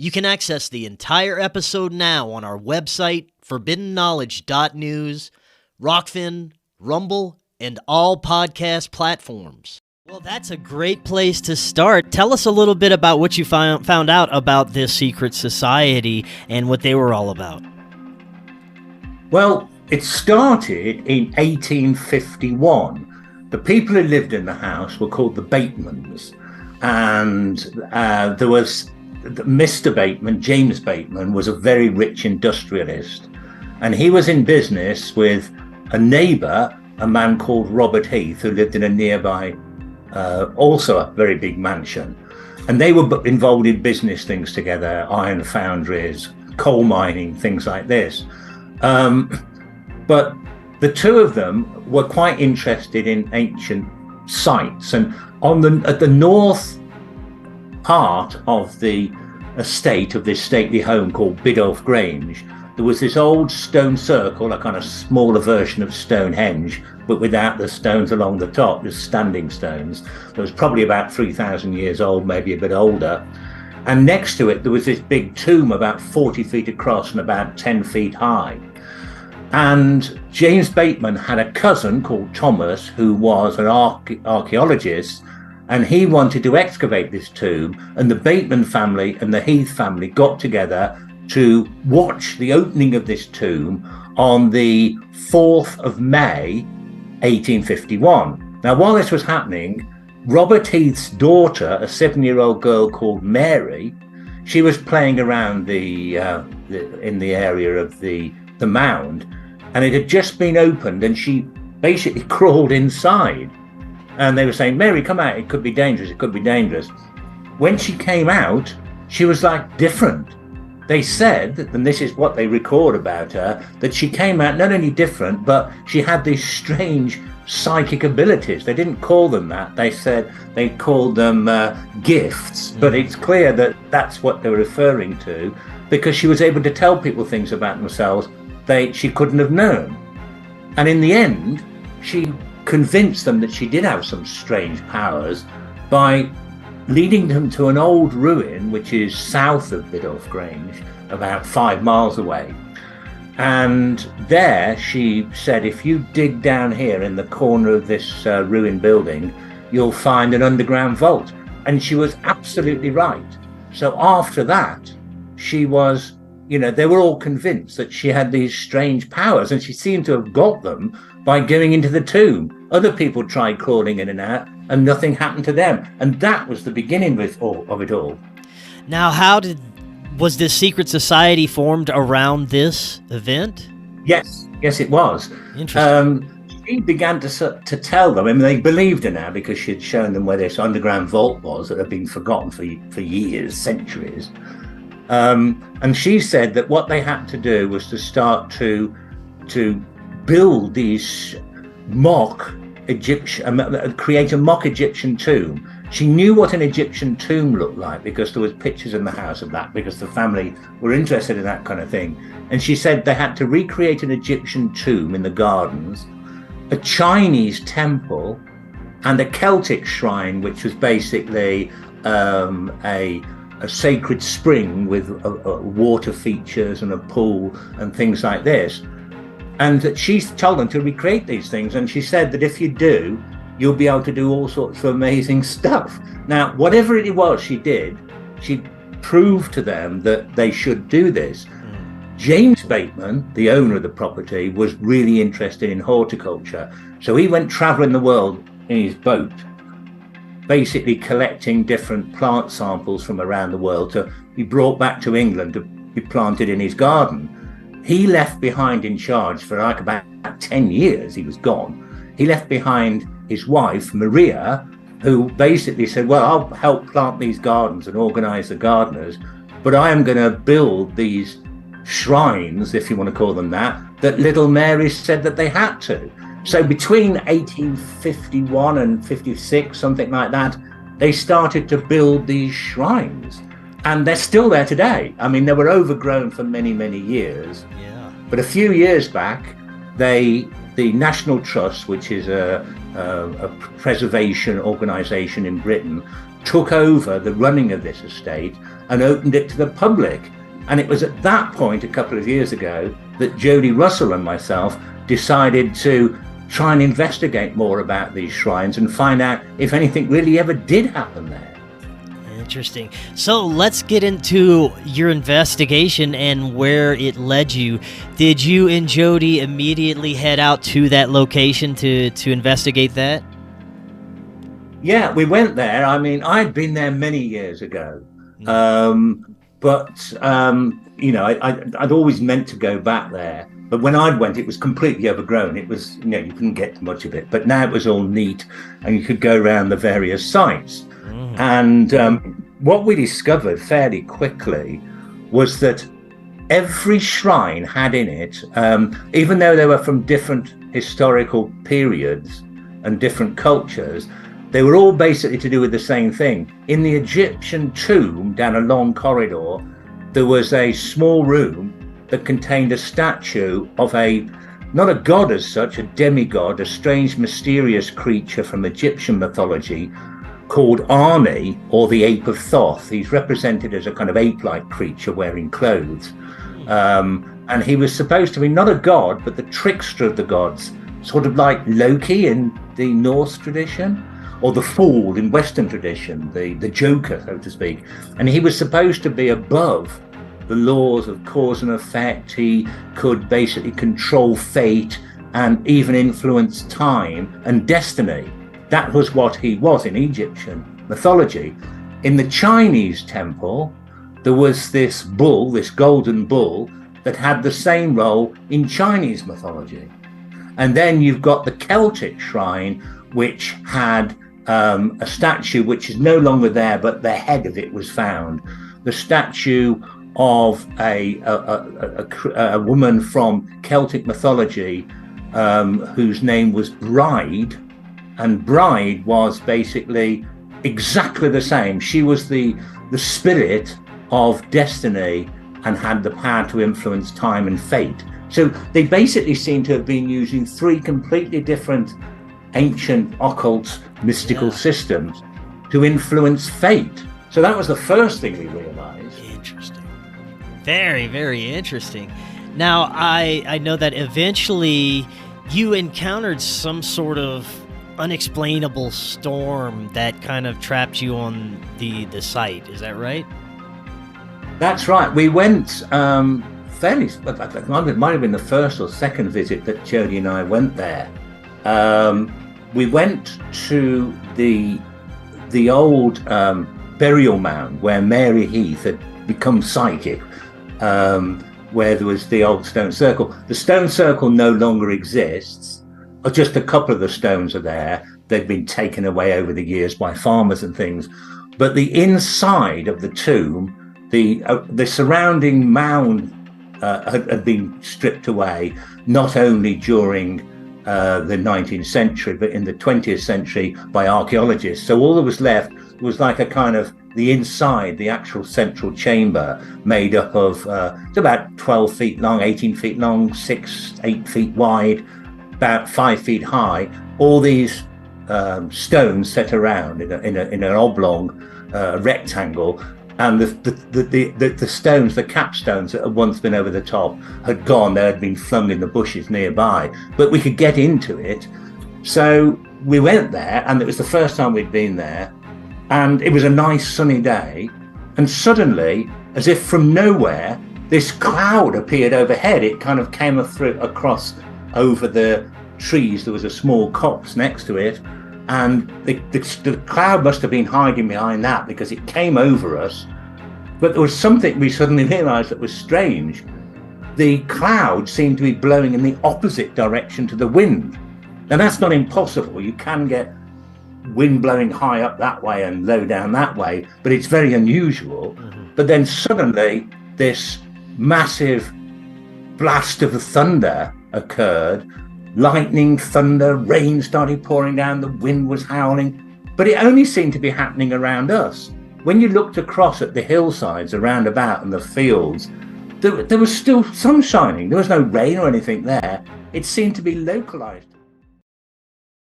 You can access the entire episode now on our website, forbiddenknowledge.news, Rokfin, Rumble, and all podcast platforms. Well, that's a great place to start. Tell us a little bit about what you found out about this secret society and what they were all about. Well, it started in 1851. The people who lived in the house were called the Batemans. And there was Mr. Bateman, James Bateman, was a very rich industrialist. And he was in business with a neighbour, a man called Robert Heath, who lived in a nearby, also a very big mansion. And they were involved in business things together, iron foundries, coal mining, things like this. But the two of them were quite interested in ancient sites. And at the north part of the estate of this stately home called Biddulph Grange, there was this old stone circle, a kind of smaller version of Stonehenge, but without the stones along the top, just standing stones. It was probably about 3,000 years old, maybe a bit older. And next to it, there was this big tomb about 40 feet across and about 10 feet high. And James Bateman had a cousin called Thomas, who was an archaeologist, and he wanted to excavate this tomb. And the Bateman family and the Heath family got together to watch the opening of this tomb on the 4th of May, 1851. Now, while this was happening, Robert Heath's daughter, a 7-year-old girl called Mary, she was playing around in the area of the mound, and it had just been opened, and she basically crawled inside. And they were saying, "Mary, come out, it could be dangerous, it could be dangerous." When she came out, she was like different. They said, and this is what they record about her, that she came out not only different, but she had these strange psychic abilities. They didn't call them that. They said they called them gifts, but it's clear that that's what they're referring to, because she was able to tell people things about themselves she couldn't have known. And in the end, she convinced them that she did have some strange powers by leading them to an old ruin, which is south of Biddulph Grange, about 5 miles away. And there she said, if you dig down here in the corner of this ruined building, you'll find an underground vault. And she was absolutely right. So after that, she was, they were all convinced that she had these strange powers, and she seemed to have got them by going into the tomb. Other people tried crawling in and out, and nothing happened to them. And that was the beginning of it all. Now, was this secret society formed around this event? Yes, it was. Interesting. She began to tell them, they believed her now because she'd shown them where this underground vault was that had been forgotten for years, centuries. And she said that what they had to do was to start to build these create a mock Egyptian tomb. She knew what an Egyptian tomb looked like because there was pictures in the house of that, because the family were interested in that kind of thing. And she said they had to recreate an Egyptian tomb in the gardens, a Chinese temple, and a Celtic shrine, which was basically a sacred spring with water features and a pool and things like this. And that she told them to recreate these things. And she said that if you do, you'll be able to do all sorts of amazing stuff. Now, whatever it was she did, she proved to them that they should do this. James Bateman, the owner of the property, was really interested in horticulture. So he went traveling the world in his boat, basically collecting different plant samples from around the world to be brought back to England to be planted in his garden. He left behind in charge for like about 10 years. He was gone. He left behind his wife, Maria, who basically said, well, I'll help plant these gardens and organize the gardeners, but I am going to build these shrines, if you want to call them that little Mary said that they had to. So between 1851 and 56, something like that, they started to build these shrines. And they're still there today. They were overgrown for many, many years. Yeah. But a few years back, the the National Trust, which is a preservation organisation in Britain, took over the running of this estate and opened it to the public. And it was at that point, a couple of years ago, that Jodie Russell and myself decided to try and investigate more about these shrines and find out if anything really ever did happen there. Interesting. So let's get into your investigation and where it led you. Did you and Jodie immediately head out to that location to investigate that? Yeah, we went there. I mean, I'd been there many years ago. But I'd always meant to go back there. But when I went, it was completely overgrown. It was, you couldn't get to much of it. But now it was all neat and you could go around the various sites. And what we discovered fairly quickly was that every shrine had in it, even though they were from different historical periods and different cultures, they were all basically to do with the same thing. In the Egyptian tomb, down a long corridor, there was a small room that contained a statue of not a god as such, a demigod, a strange, mysterious creature from Egyptian mythology called Ani, or the Ape of Thoth. He's represented as a kind of ape-like creature wearing clothes. And he was supposed to be not a god, but the trickster of the gods, sort of like Loki in the Norse tradition, or the Fool in Western tradition, the Joker, so to speak. And he was supposed to be above the laws of cause and effect. He could basically control fate and even influence time and destiny. That was what he was in Egyptian mythology. In the Chinese temple, there was this bull, this golden bull, that had the same role in Chinese mythology. And then you've got the Celtic shrine, which had a statue which is no longer there, but the head of it was found. The statue of a woman from Celtic mythology whose name was Bride, and Bride was basically exactly the same. She was the spirit of destiny and had the power to influence time and fate. So they basically seem to have been using three completely different ancient occult mystical systems to influence fate. So that was the first thing we realized. Interesting. Very, very interesting. Now, I know that eventually you encountered some sort of unexplainable storm that kind of trapped you on the site. Is that right? That's right. We went fairly, it might have been the first or second visit that Jodie and I went there. We went to the old burial mound where Mary Heath had become psychic, where there was the old stone circle. The stone circle no longer exists, or just a couple of the stones are there. They've been taken away over the years by farmers and things. But the inside of the tomb, the surrounding mound had been stripped away, not only during the 19th century, but in the 20th century by archaeologists. So all that was left was like a kind of the inside, the actual central chamber, made up of it's about 12 feet long, 18 feet long, 8 feet wide, about 5 feet high. All these stones set around in an oblong rectangle. And the stones, the capstones that had once been over the top, had gone. They had been flung in the bushes nearby, but we could get into it. So we went there, and it was the first time we'd been there, and it was a nice sunny day. And suddenly, as if from nowhere, this cloud appeared overhead. It kind of came across over the trees. There was a small copse next to it. And the cloud must have been hiding behind that, because it came over us. But there was something we suddenly realized that was strange. The cloud seemed to be blowing in the opposite direction to the wind. Now, that's not impossible. You can get wind blowing high up that way and low down that way, but it's very unusual. But then suddenly this massive blast of thunder occurred. Lightning, thunder, rain started pouring down, the wind was howling, but it only seemed to be happening around us. When you looked across at the hillsides around about and the fields, there was still sun shining. There was no rain or anything there. It seemed to be localized.